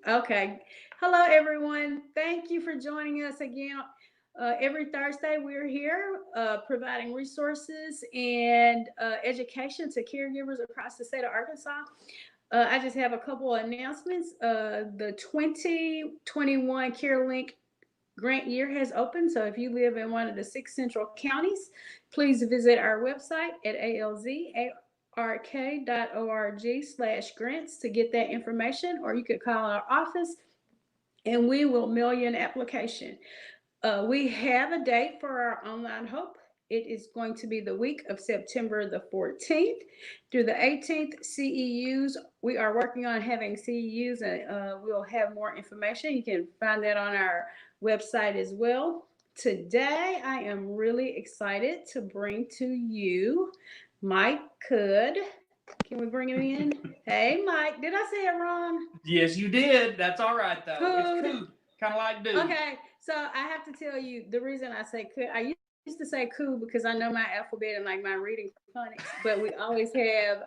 Okay. Hello, everyone. Thank you for joining us again. Every Thursday, we're here providing resources and education to caregivers across the state of Arkansas. I just have a couple of announcements. The 2021 CareLink grant year has opened. So if you live in one of the six central counties, please visit our website at alzark.org/grants to get that information, or you could call our office and we will mail you an application. We have a date for our online hope. It is going to be the week of September the 14th through the 18th. CEUs, we are working on having CEUs, and we'll have more information. You can find that on our website as well. Today, I am really excited to bring to you Mike Cood. Can we bring him in? Hey, Mike. Did I say it wrong? Yes, you did. That's all right, though. Cood. It's cool. Kind of like dude. Okay, so I have to tell you the reason I say could. I used to say cool because I know my alphabet and like my reading phonics, but we always have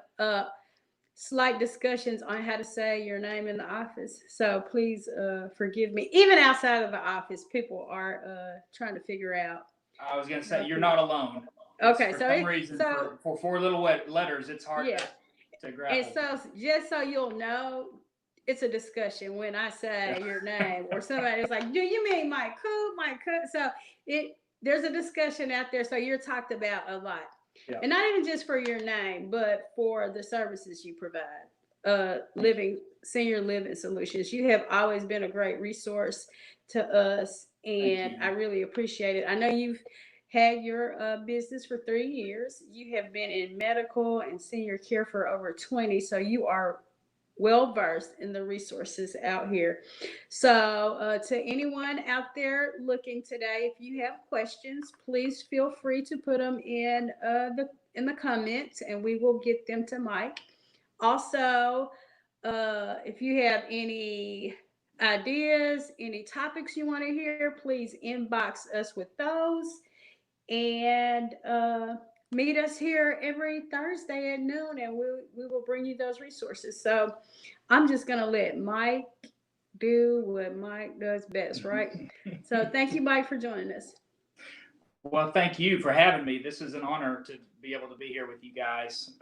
slight discussions on how to say your name in the office. So please forgive me. Even outside of the office, people are trying to figure out. I was gonna say you're not alone. Okay, For so some reason, for four little letters, it's hard yeah. to grapple. And so just so you'll know, it's a discussion when I say your name, or somebody's like, "Do you mean Mike Coop, Mike Coop?" So there's a discussion out there. So you're talked about a lot, Yeah. and not even just for your name, but for the services you provide. Living Senior Living Solutions. You have always been a great resource to us, and I really appreciate it. I know you've had your business for 3 years. You have been in medical and senior care for over 20, so you are well versed in the resources out here. So, to anyone out there looking today, if you have questions, please feel free to put them in the comments, and we will get them to Mike. Also, if you have any ideas, any topics you want to hear, please inbox us with those. And meet us here every Thursday at noon, and we will bring you those resources. So I'm just going to let Mike do what Mike does best, right? So thank you, Mike, for joining us. Well, thank you for having me. This is an honor to be able to be here with you guys.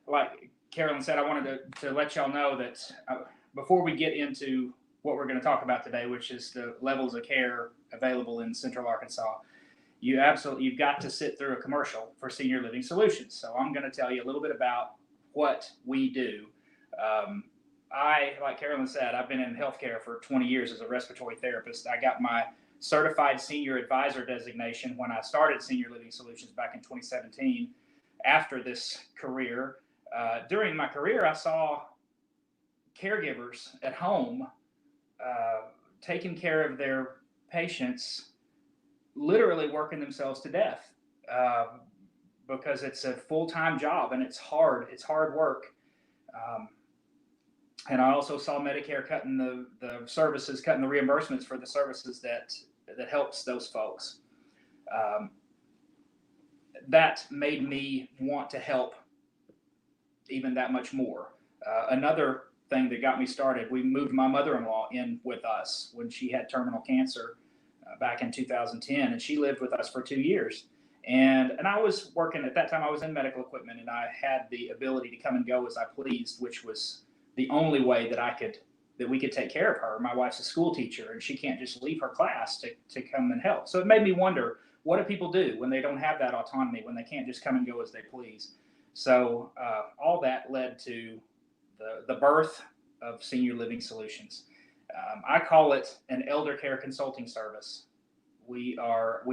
Like Carolyn said, I wanted to let y'all know that before we get into what we're going to talk about today, which is the levels of care available in Central Arkansas, you've got to sit through a commercial for Senior Living Solutions. So I'm going to tell you a little bit about what we do. Like Carolyn said, I've been in healthcare for 20 years as a respiratory therapist. I got my certified senior advisor designation when I started Senior Living Solutions back in 2017. After this career, during my career, I saw caregivers at home taking care of their patients, literally working themselves to death because it's a full-time job and it's hard. It's hard work. And I also saw Medicare cutting the services, cutting the reimbursements for the services that helps those folks. That made me want to help even that much more. Another thing that got me started, we moved my mother-in-law in with us when she had terminal cancer back in 2010, and she lived with us for 2 years. And I was working at that time. I was in medical equipment, and I had the ability to come and go as I pleased, which was the only way that we could take care of her. My wife's a school teacher, and she can't just leave her class to come and help. So it made me wonder, what do people do when they don't have that autonomy, when they can't just come and go as they please? So all that led to the birth of Senior Living Solutions. I call it an elder care consulting service. We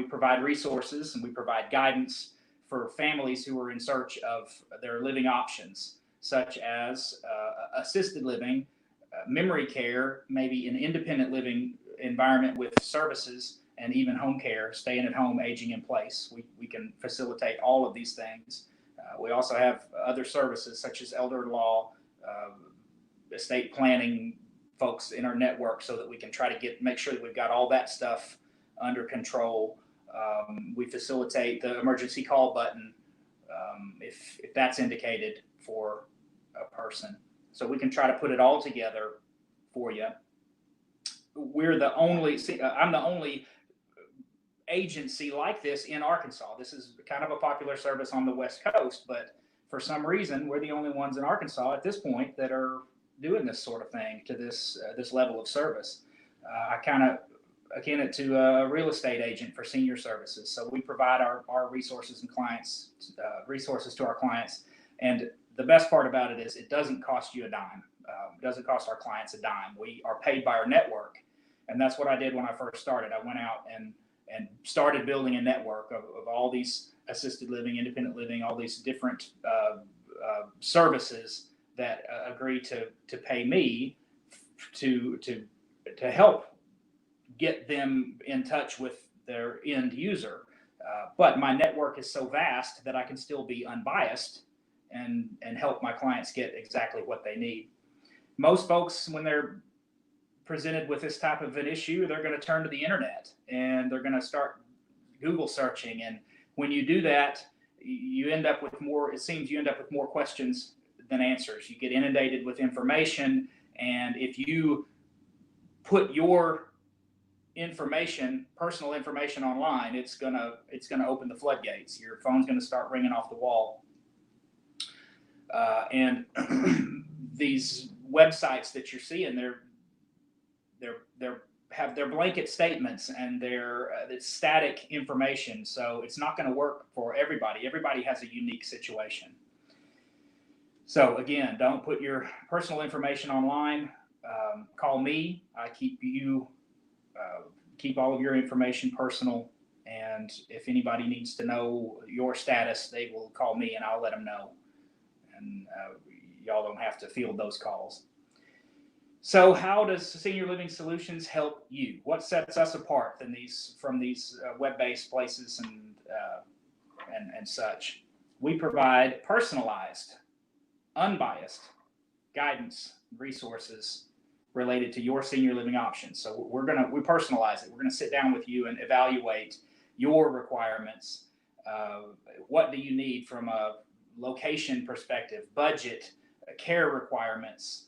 provide resources and we provide guidance for families who are in search of their living options, such as assisted living, memory care, maybe an independent living environment with services, and even home care, staying at home, aging in place. We can facilitate all of these things. We also have other services such as elder law, estate planning folks in our network, so that we can try to make sure that we've got all that stuff under control. We facilitate the emergency call button if that's indicated for a person. So we can try to put it all together for you. We're the only, I'm the only agency like this in Arkansas. This is kind of a popular service on the West Coast, but for some reason, we're the only ones in Arkansas at this point that are doing this sort of thing to this level of service. I kind of akin it to a real estate agent for senior services. So we provide our resources and clients, resources to our clients. And the best part about it is it doesn't cost you a dime. It doesn't cost our clients a dime. We are paid by our network. And that's what I did when I first started. I went out and started building a network of all these assisted living, independent living, all these different services that agree to pay me to help get them in touch with their end user. But my network is so vast that I can still be unbiased and help my clients get exactly what they need. Most folks, when they're presented with this type of an issue, they're going to turn to the internet and they're going to start Google searching. And when you do that, you end up with more, it seems you end up with more questions than answers. You get inundated with information. And if you put your information, personal information online, it's gonna open the floodgates. Your phone's gonna start ringing off the wall. And these websites that you're seeing, they're blanket statements and it's static information. So it's not going to work for everybody. Everybody has a unique situation. So again, don't put your personal information online. Call me. I keep all of your information personal. And if anybody needs to know your status, they will call me and I'll let them know. And y'all don't have to field those calls. So how does Senior Living Solutions help you? What sets us apart from these web-based places and such? We provide personalized, unbiased guidance, resources related to your senior living options. So we personalize it. We're gonna sit down with you and evaluate your requirements. What do you need from a location perspective, budget, care requirements?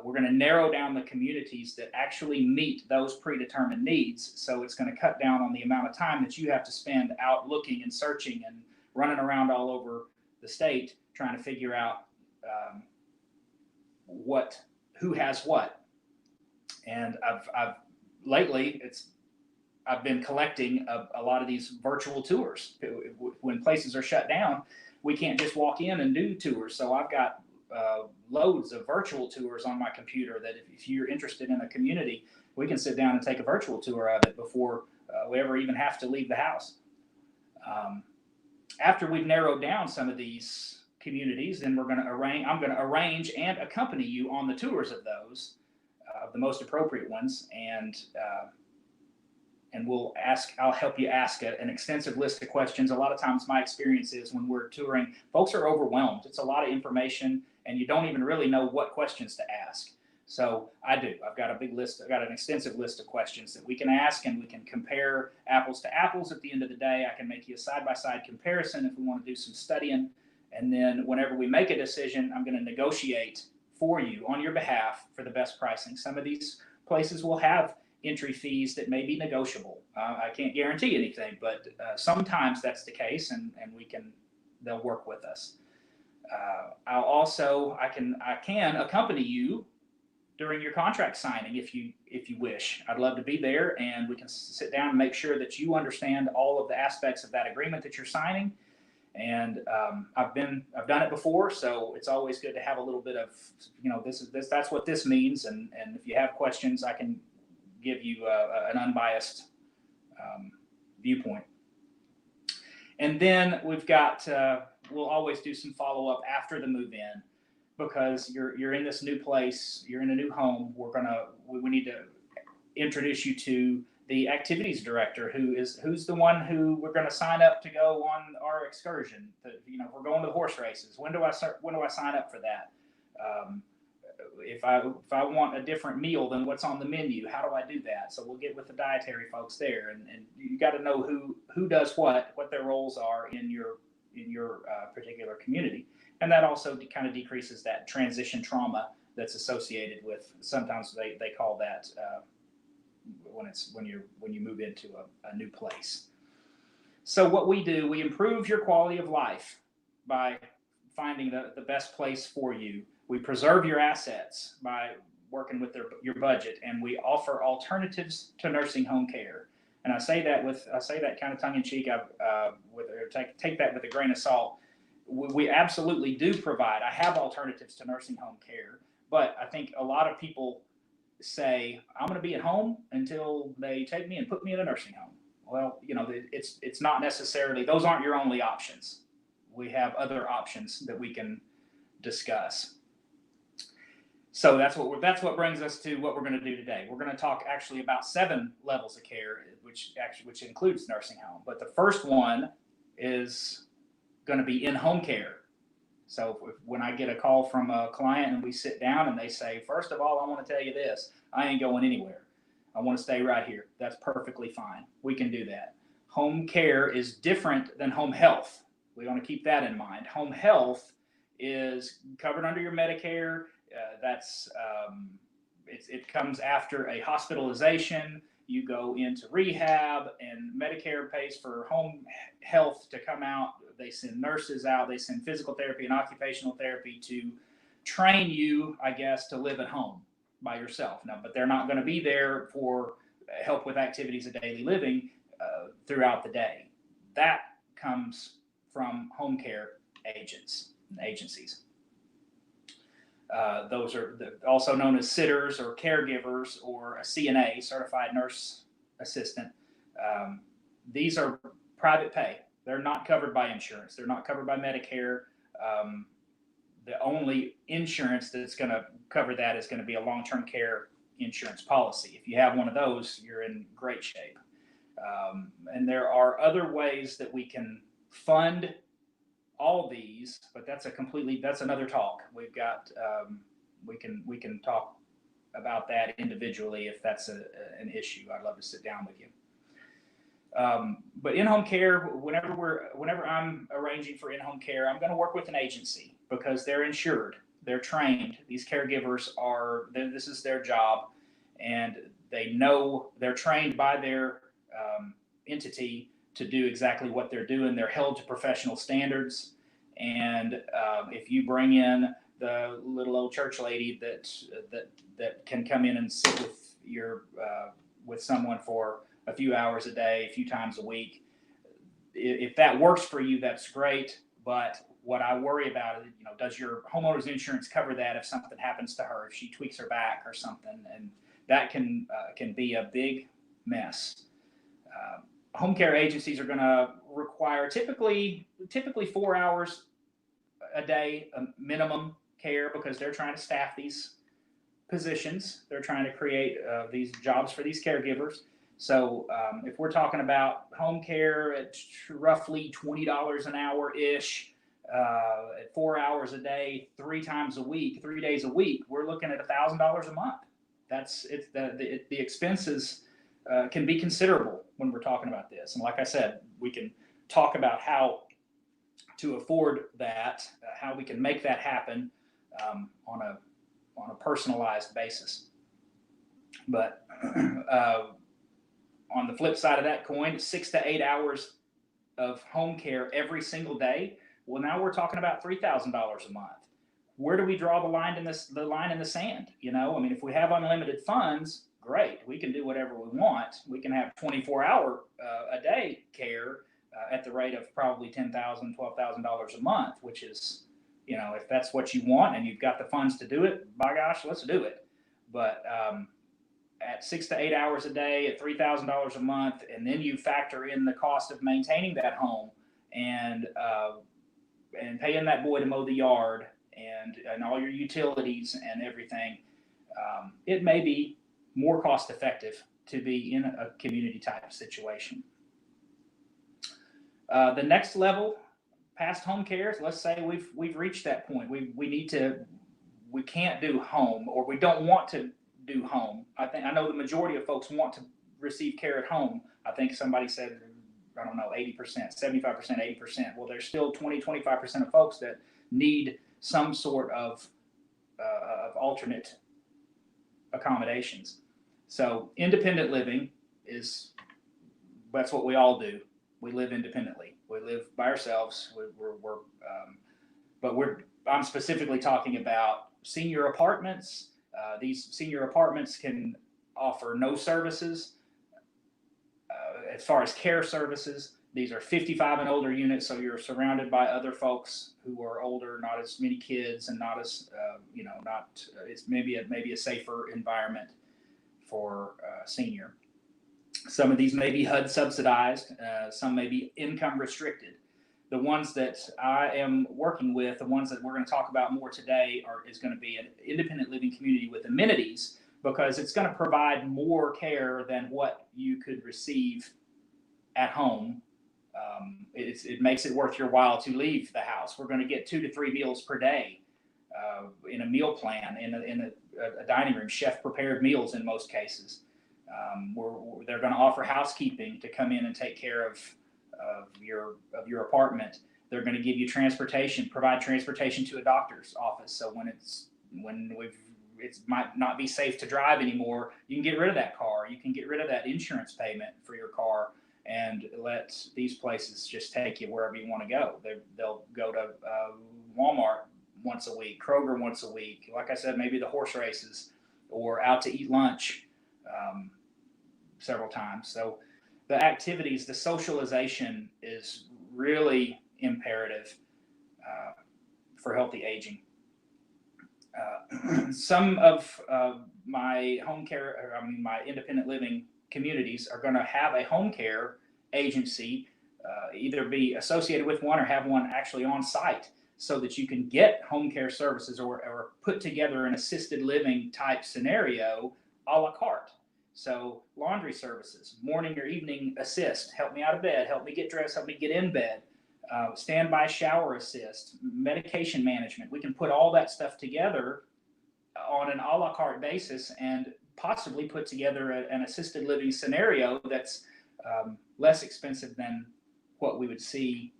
We're going to narrow down the communities that actually meet those predetermined needs. So it's going to cut down on the amount of time that you have to spend out looking and searching and running around all over the state trying to figure out who has what. And lately I've been collecting a lot of these virtual tours. When places are shut down, we can't just walk in and do tours. So I've got loads of virtual tours on my computer that if you're interested in a community, we can sit down and take a virtual tour of it before we ever even have to leave the house. After we've narrowed down some of these communities, then I'm going to arrange and accompany you on the tours of those, the most appropriate ones, and I'll help you ask an extensive list of questions. A lot of times my experience is when we're touring, folks are overwhelmed. It's a lot of information and you don't even really know what questions to ask. So I do. I've got a big list. I've got an extensive list of questions that we can ask and we can compare apples to apples. At the end of the day, I can make you a side-by-side comparison if we want to do some studying. And then whenever we make a decision, I'm going to negotiate for you on your behalf for the best pricing. Some of these places will have entry fees that may be negotiable. I can't guarantee anything, but sometimes that's the case, and they'll work with us. I can accompany you during your contract signing if you wish. I'd love to be there, and we can sit down and make sure that you understand all of the aspects of that agreement that you're signing. And I've done it before, so it's always good to have a little bit of, that's what this means. And if you have questions, I can give you an unbiased viewpoint. And then we've got, we'll always do some follow-up after the move-in, because you're in this new place, you're in a new home. We need to introduce you to the activities director, who's the one who we're going to sign up to go on our excursion. We're going to the horse races. When do I sign up for that? If I want a different meal than what's on the menu, how do I do that? So we'll get with the dietary folks there, and you got to know who does what their roles are in your particular community, and that also kind of decreases that transition trauma that's associated with. Sometimes they call that when you move into a new place. So what we do, we improve your quality of life by finding the best place for you. We preserve your assets by working with your budget, and we offer alternatives to nursing home care. And I say that kind of tongue in cheek. Take that with a grain of salt. We absolutely do provide. I have alternatives to nursing home care, but I think a lot of people say, I'm going to be at home until they take me and put me in a nursing home. Well, it's not necessarily, those aren't your only options. We have other options that we can discuss. So that's what brings us to what we're going to do today. We're going to talk actually about 7 levels of care, which includes nursing home. But the first one is going to be in-home care. So when I get a call from a client and we sit down and they say, first of all, I want to tell you this, I ain't going anywhere. I want to stay right here. That's perfectly fine. We can do that. Home care is different than home health. We want to keep that in mind. Home health is covered under your Medicare. It comes after a hospitalization. You go into rehab, and Medicare pays for home health to come out. They send nurses out. They send physical therapy and occupational therapy to train you, I guess, to live at home by yourself. Now, but they're not going to be there for help with activities of daily living throughout the day. That comes from home care agencies. Those are also known as sitters or caregivers, or a CNA, certified nurse assistant. These are private pay. They're not covered by insurance. They're not covered by Medicare. The only insurance that's going to cover that is going to be a long-term care insurance policy. If you have one of those, you're in great shape. And there are other ways that we can fund all these, but that's another talk. We've got we can talk about that individually if that's an issue. I'd love to sit down with you. But in-home care, whenever I'm arranging for in-home care, I'm going to work with an agency because they're insured, they're trained. These caregivers this is their job, and they know they're trained by their entity to do exactly what they're doing. They're held to professional standards. And if you bring in the little old church lady that can come in and sit with someone for a few hours a day, a few times a week, if that works for you, that's great. But what I worry about is, does your homeowner's insurance cover that if something happens to her, if she tweaks her back or something? And that can be a big mess. Home care agencies are going to require typically 4 hours a day minimum care, because they're trying to staff these positions. They're trying to create these jobs for these caregivers. So if we're talking about home care at roughly $20 an hour-ish, at 4 hours a day, 3 times a week, 3 days a week, we're looking at $1,000 a month. The expenses can be considerable when we're talking about this. And like I said, we can talk about how to afford that, how we can make that happen on a personalized basis. But on the flip side of that coin, 6 to 8 hours of home care every single day. Well, now we're talking about $3,000 a month. Where do we draw the line in the sand? If we have unlimited funds, great. We can do whatever we want. We can have 24-hour a day care at the rate of probably $10,000, $12,000 a month, which is, if that's what you want and you've got the funds to do it, by gosh, let's do it. But at 6 to 8 hours a day, at $3,000 a month, and then you factor in the cost of maintaining that home and paying that boy to mow the yard and all your utilities and everything, it may be more cost effective to be in a community type situation. The next level, past home care, let's say we've reached that point. We can't do home, or we don't want to do home. I know the majority of folks want to receive care at home. I think somebody said, 80%, 75%, 80%. Well, there's still 20, 25% of folks that need some sort of of alternate accommodations. So independent living that's what we all do. We live independently. We live by ourselves. I'm specifically talking about senior apartments. These senior apartments can offer no services. As far as care services, these are 55 and older units, so you're surrounded by other folks who are older, not as many kids, and not as it's maybe a safer environment for senior. Some of these may be HUD subsidized, some may be income restricted. The ones that I am working with, the ones that we're going to talk about more today, is going to be an independent living community with amenities, because it's going to provide more care than what you could receive at home. It makes it worth your while to leave the house. We're going to get 2 to 3 meals per day in a meal plan, in a dining room, chef prepared meals in most cases. They're going to offer housekeeping to come in and take care of your apartment. They're going to give you transportation, provide transportation to a doctor's office. So when it might not be safe to drive anymore, you can get rid of that car. You can get rid of that insurance payment for your car and let these places just take you wherever you want to go. They'll go to Walmart once a week, Kroger once a week. Like I said, maybe the horse races, or out to eat lunch several times. So the activities, the socialization is really imperative for healthy aging. Some of my my independent living communities are going to have a home care agency, either be associated with one or have one actually on site, so that you can get home care services or put together an assisted living type scenario a la carte. So laundry services, morning or evening assist, help me out of bed, help me get dressed, help me get in bed, standby shower assist, medication management. We can put all that stuff together on an a la carte basis and possibly put together an assisted living scenario that's less expensive than what we would see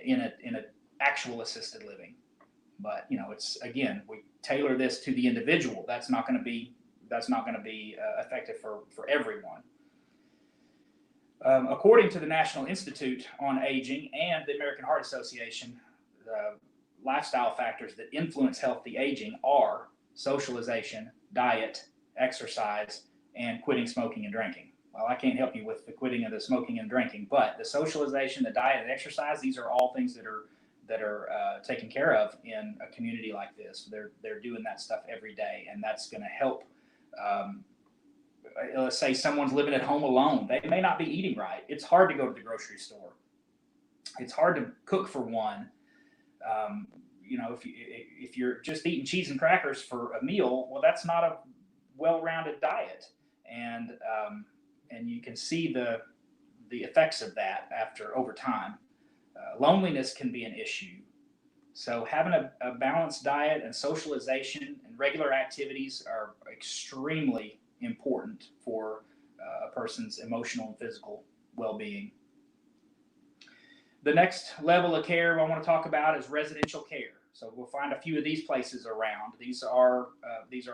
in an actual assisted living. But it's, again, we tailor this to the individual. That's not going to be effective for everyone. According to the National Institute on Aging and the American Heart Association, the lifestyle factors that influence healthy aging are socialization, diet, exercise, and quitting smoking and drinking. Well, I can't help you with the quitting of the smoking and drinking, but the socialization, the diet, and exercise, these are all things that are taken care of in a community like this. They're doing that stuff every day, and that's going to help. Let's say someone's living at home alone. They may not be eating right. It's hard to go to the grocery store. It's hard to cook for one. If you're just eating cheese and crackers for a meal, well, that's not a well-rounded diet, and you can see the effects of that over time. Loneliness can be an issue. So having a balanced diet and socialization and regular activities are extremely important for a person's emotional and physical well-being. The next level of care I want to talk about is residential care. So we'll find a few of these places around. These are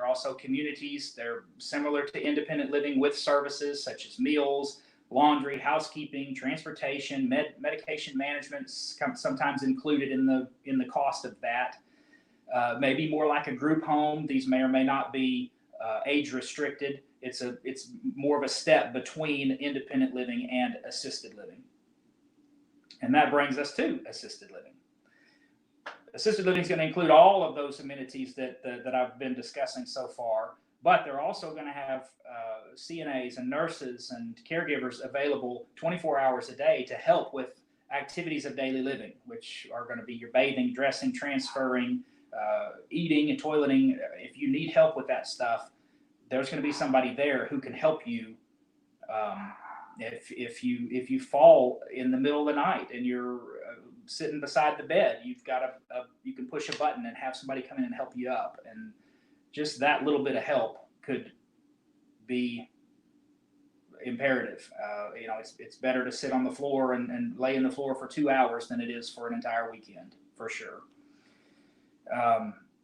also communities. They're similar to independent living with services such as meals, laundry, housekeeping, transportation, medication management, sometimes included in the cost of that. Maybe more like a group home. These may or may not be age restricted. It's more of a step between independent living and assisted living. And that brings us to assisted living. Assisted living is going to include all of those amenities that I've been discussing so far, but they're also going to have CNAs and nurses and caregivers available 24 hours a day to help with activities of daily living, which are going to be your bathing, dressing, transferring, eating and toileting. If you need help with that stuff, there's going to be somebody there who can help you. If you fall in the middle of the night and you're sitting beside the bed, you can push a button and have somebody come in and help you up. And just that little bit of help could be imperative. It's better to sit on the floor and lay in the floor for 2 hours than it is for an entire weekend, for sure.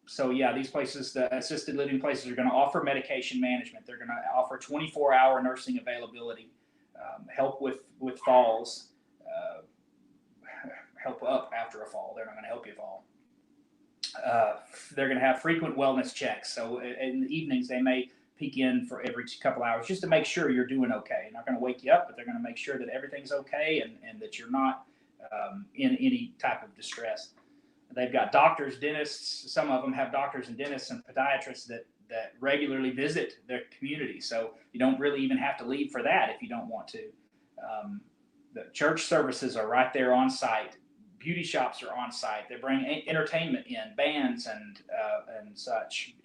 So yeah, these places, the assisted living places, are going to offer medication management. They're going to offer 24-hour nursing availability, help with falls, uh, help up after a fall. They're not going to help you fall. They're going to have frequent wellness checks. So in the evenings, they may peek in for every couple hours just to make sure you're doing okay. They're not going to wake you up, but they're going to make sure that everything's okay and that you're not in any type of distress. They've got doctors, dentists. Some of them have doctors and dentists and podiatrists that regularly visit their community. So you don't really even have to leave for that if you don't want to. The church services are right there on site. Beauty shops are on site. They bring entertainment in, bands and such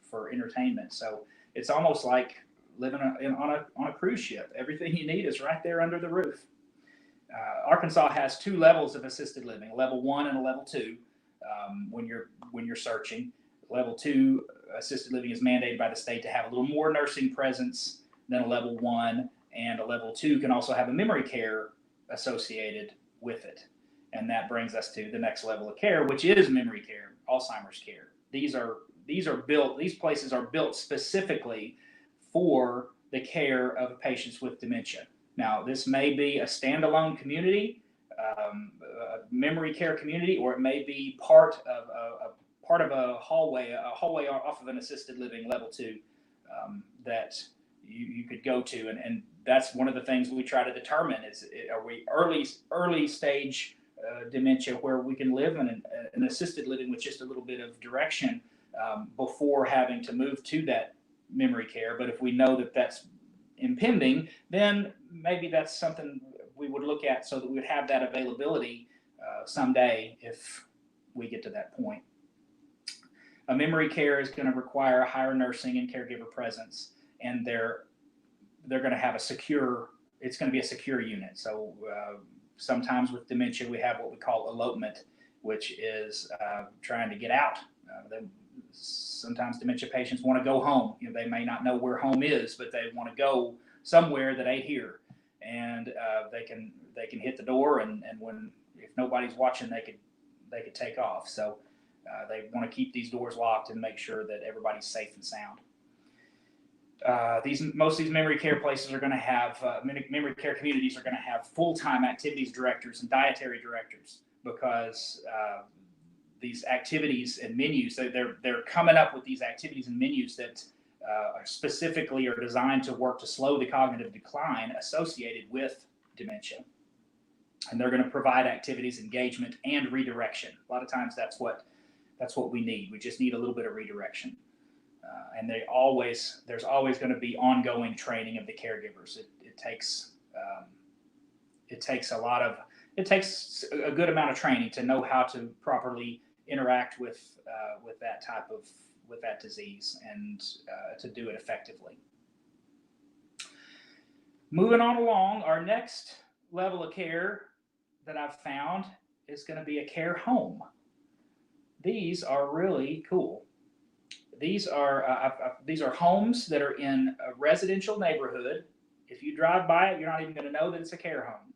for entertainment. So it's almost like living on a cruise ship. Everything you need is right there under the roof. Arkansas has 2 levels of assisted living: level 1 and a level 2. When you're searching, level 2 assisted living is mandated by the state to have a little more nursing presence than a level 1, and a level 2 can also have a memory care associated with it. And that brings us to the next level of care, which is memory care, Alzheimer's care. These places are built specifically for the care of patients with dementia. Now, this may be a standalone community, a memory care community, or it may be part of a hallway off of an assisted living level 2 that you could go to, and that's one of the things we try to determine is, are we early stage dementia where we can live in an assisted living with just a little bit of direction before having to move to that memory care. But if we know that that's impending, then maybe that's something we would look at so that we would have that availability someday if we get to that point. A memory care is going to require higher nursing and caregiver presence, and they're going to have it's going to be a secure unit. So sometimes with dementia, we have what we call elopement, which is trying to get out. Sometimes dementia patients want to go home. They may not know where home is, but they want to go somewhere that ain't here, and they can hit the door, and if nobody's watching, they could take off. So they want to keep these doors locked and make sure that everybody's safe and sound. Most of these memory care places are going to have memory care communities are going to have full-time activities directors and dietary directors, because these activities and menus, they're coming up with these activities and menus that specifically are designed to work to slow the cognitive decline associated with dementia. And they're going to provide activities, engagement, and redirection. A lot of times that's what we need. We just need a little bit of redirection. And there's always going to be ongoing training of the caregivers. It takes a good amount of training to know how to properly interact with that disease and to do it effectively. Moving on along, our next level of care that I've found is going to be a care home. These are really cool. These are homes that are in a residential neighborhood. If you drive by it, you're not even going to know that it's a care home.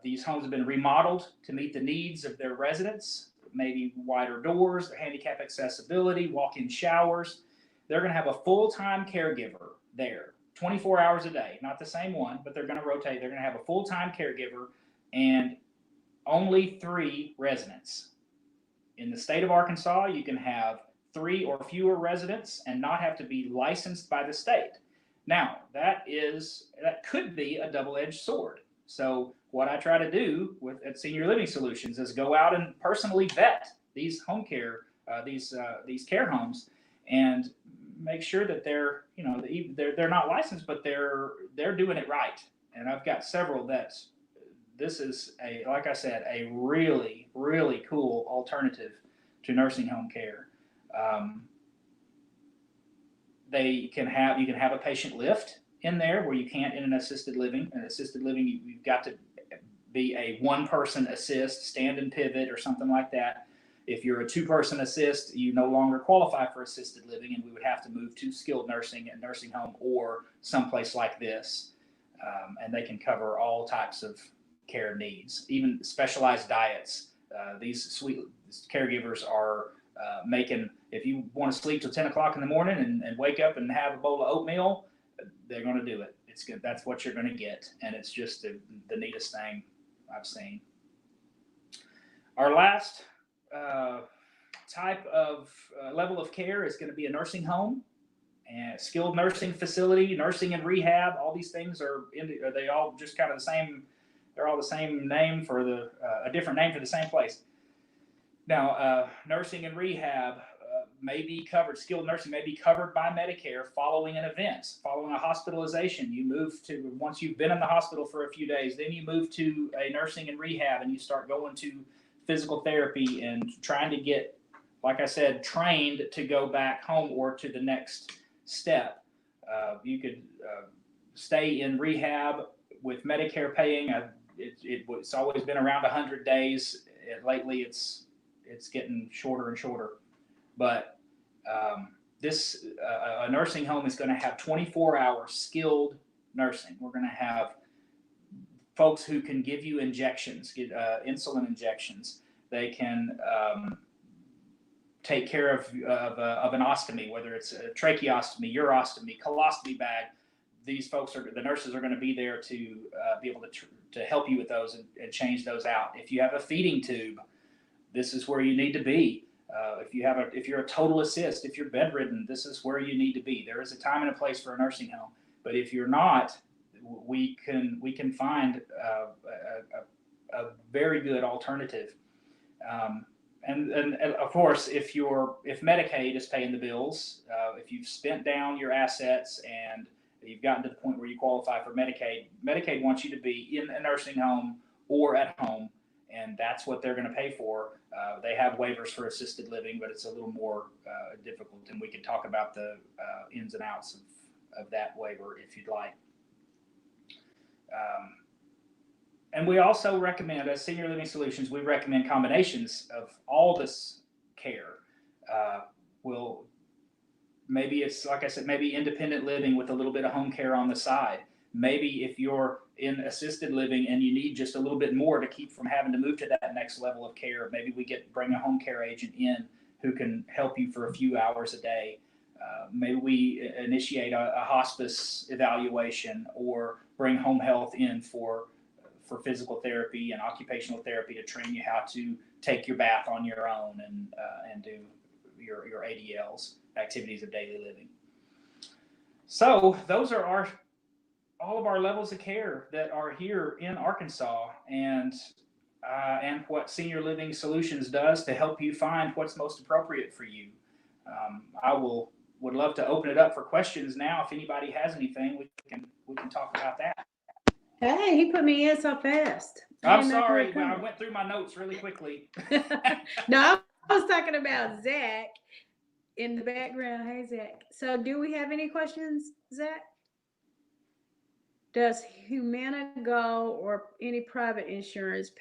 These homes have been remodeled to meet the needs of their residents, maybe wider doors, handicap accessibility, walk-in showers. They're going to have a full-time caregiver there, 24 hours a day, not the same one, but they're going to rotate. They're going to have a full-time caregiver and only 3 residents. In the state of Arkansas, you can have 3 or fewer residents and not have to be licensed by the state. Now, that could be a double-edged sword. So what I try to do at Senior Living Solutions is go out and personally vet these home care, these care homes, and make sure that they're not licensed, but they're doing it right. And I've got several that this is like I said, a really, really cool alternative to nursing home care. You can have a patient lift in there where you can't in an assisted living. In assisted living, you've got to be a 1-person assist, stand and pivot, or something like that. If you're a 2-person assist, you no longer qualify for assisted living, and we would have to move to skilled nursing and nursing home or someplace like this. And they can cover all types of care needs, even specialized diets. These sweet caregivers are If you want to sleep till 10 o'clock in the morning and wake up and have a bowl of oatmeal, they're going to do it. It's good. That's what you're going to get. And it's just the neatest thing I've seen. Our last type of level of care is going to be a nursing home and skilled nursing facility, nursing and rehab. All these things are they all just kind of the same. They're all the same name for a different name for the same place. Now, nursing and rehab may be covered. Skilled nursing may be covered by Medicare following an event, following a hospitalization. You move to, once you've been in the hospital for a few days, then you move to a nursing and rehab, and you start going to physical therapy and trying to get, like I said, trained to go back home or to the next step. You could stay in rehab with Medicare paying. It's always been around 100 days. Lately, it's getting shorter and shorter. But a nursing home is going to have 24-hour skilled nursing. We're going to have folks who can give you injections, get insulin injections. They can take care of an ostomy, whether it's a tracheostomy, urostomy, colostomy bag. These folks the nurses are going to be there to be able to help you with those and change those out. If you have a feeding tube, this is where you need to be. If you're a total assist, if you're bedridden, this is where you need to be. There is a time and a place for a nursing home, but if you're not, we can find a very good alternative. And of course, if Medicaid is paying the bills, if you've spent down your assets and you've gotten to the point where you qualify for Medicaid, Medicaid wants you to be in a nursing home or at home, and that's what they're going to pay for. They have waivers for assisted living, but it's a little more difficult, and we can talk about the ins and outs of that waiver if you'd like. And we also recommend, as Senior Living Solutions, we recommend combinations of all this care. Maybe it's, like I said, maybe independent living with a little bit of home care on the side. Maybe if you're in assisted living and you need just a little bit more to keep from having to move to that next level of care, maybe we bring a home care agent in who can help you for a few hours a day. Maybe we initiate a hospice evaluation or bring home health in for physical therapy and occupational therapy to train you how to take your bath on your own and do your ADLs, activities of daily living. So those are all of our levels of care that are here in Arkansas, and what Senior Living Solutions does to help you find what's most appropriate for you. I would love to open it up for questions now. If anybody has anything, we can talk about that. Hey, he put me in so fast. I'm sorry, I went through my notes really quickly. No, I was talking about Zach in the background. Hey, Zach. So do we have any questions, Zach? Does Humana Go or any private insurance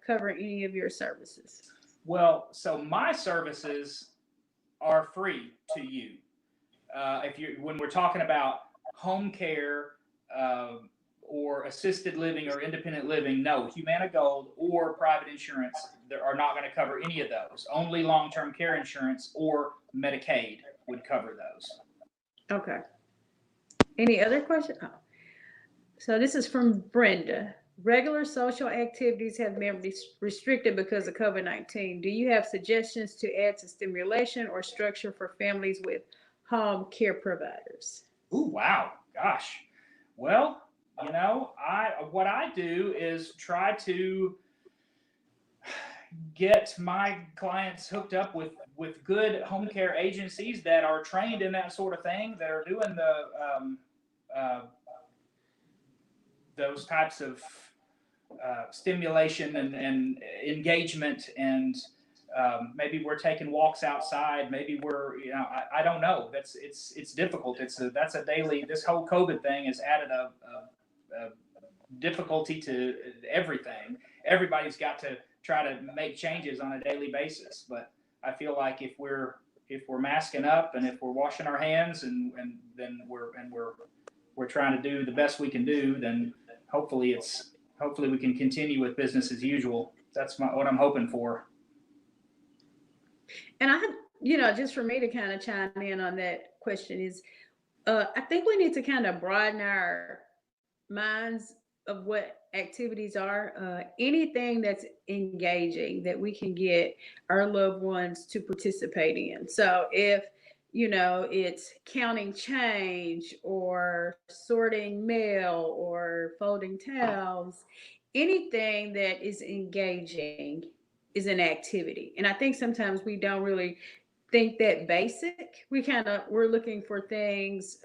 cover any of your services? Well, so my services are free to you. When we're talking about home care, or assisted living or independent living, no, Humana Gold or private insurance are not going to cover any of those. Only long-term care insurance or Medicaid would cover those. Okay. Any other questions? Oh. So this is from Brenda. Regular social activities have been restricted because of COVID-19. Do you have suggestions to add to stimulation or structure for families with home care providers? Ooh, wow. Gosh. Well, what I do is try to get my clients hooked up with good home care agencies that are trained in that sort of thing, that are doing those types of stimulation and engagement, and maybe we're taking walks outside. Maybe we're, I don't know. It's difficult. That's a daily. This whole COVID thing has added a difficulty to everything. Everybody's got to try to make changes on a daily basis. But I feel like if we're masking up and if we're washing our hands and then we're trying to do the best we can do, then hopefully we can continue with business as usual. That's what I'm hoping for. And just for me to kind of chime in on that question is, I think we need to kind of broaden our minds of what activities are. Anything that's engaging that we can get our loved ones to participate in. So if it's counting change or sorting mail or folding towels, anything that is engaging is an activity. And I think sometimes we don't really think that basic. We're looking for things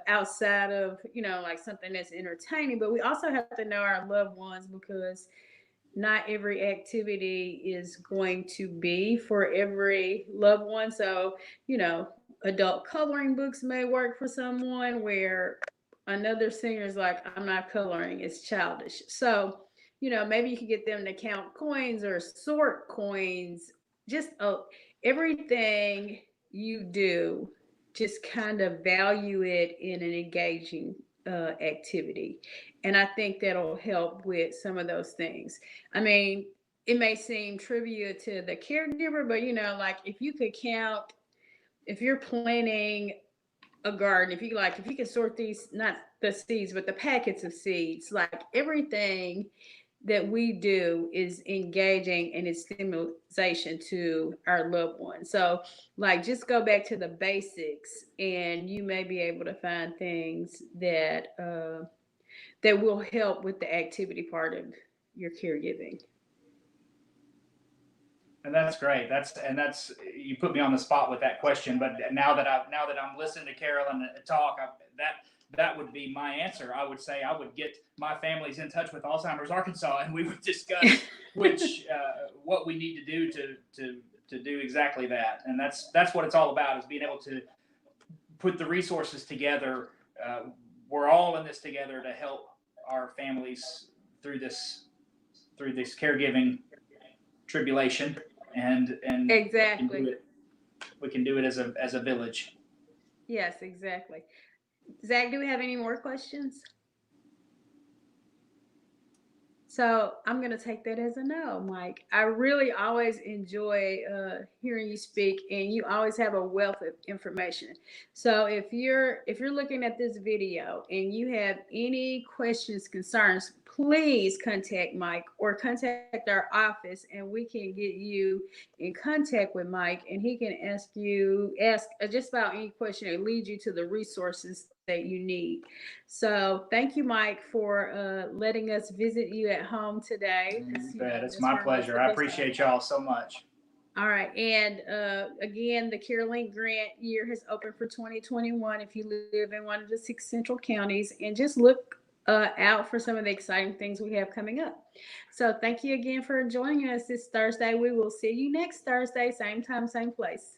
outside of like something that's entertaining, but we also have to know our loved ones, because not every activity is going to be for every loved one. So adult coloring books may work for someone, where another singer is like, I'm not coloring, it's childish. So maybe you could get them to count coins or sort coins. Just everything you do, just kind of value it in an engaging activity. And I think that'll help with some of those things. I mean, it may seem trivia to the caregiver, but like if you could count, if you're planting a garden, if you could sort these, not the seeds, but the packets of seeds, like everything that we do is engaging and it's stimulation to our loved ones. So, like, just go back to the basics, and you may be able to find things that will help with the activity part of your caregiving. And that's great. That's you put me on the spot with that question. But now that I'm listening to Carolyn talk, that would be my answer. I would say I would get my families in touch with Alzheimer's Arkansas, and we would discuss what we need to do to do exactly that. And that's what it's all about, is being able to put the resources together. We're all in this together to help our families through this caregiving tribulation, and Exactly. we can do it as a village. Yes, exactly. Zach, do we have any more questions? So I'm going to take that as a no, Mike. I really always enjoy hearing you speak, and you always have a wealth of information. So if you're looking at this video and you have any questions, concerns, please contact Mike or contact our office, and we can get you in contact with Mike, and he can ask just about any question and lead you to the resources that you need. So thank you, Mike, for letting us visit you at home today. It's That's my where most pleasure. of I us are. appreciate y'all so much. All right. And again, the CareLink grant year has opened for 2021 if you live in one of the 6 central counties. And just look out for some of the exciting things we have coming up. So thank you again for joining us this Thursday. We will see you next Thursday, same time, same place.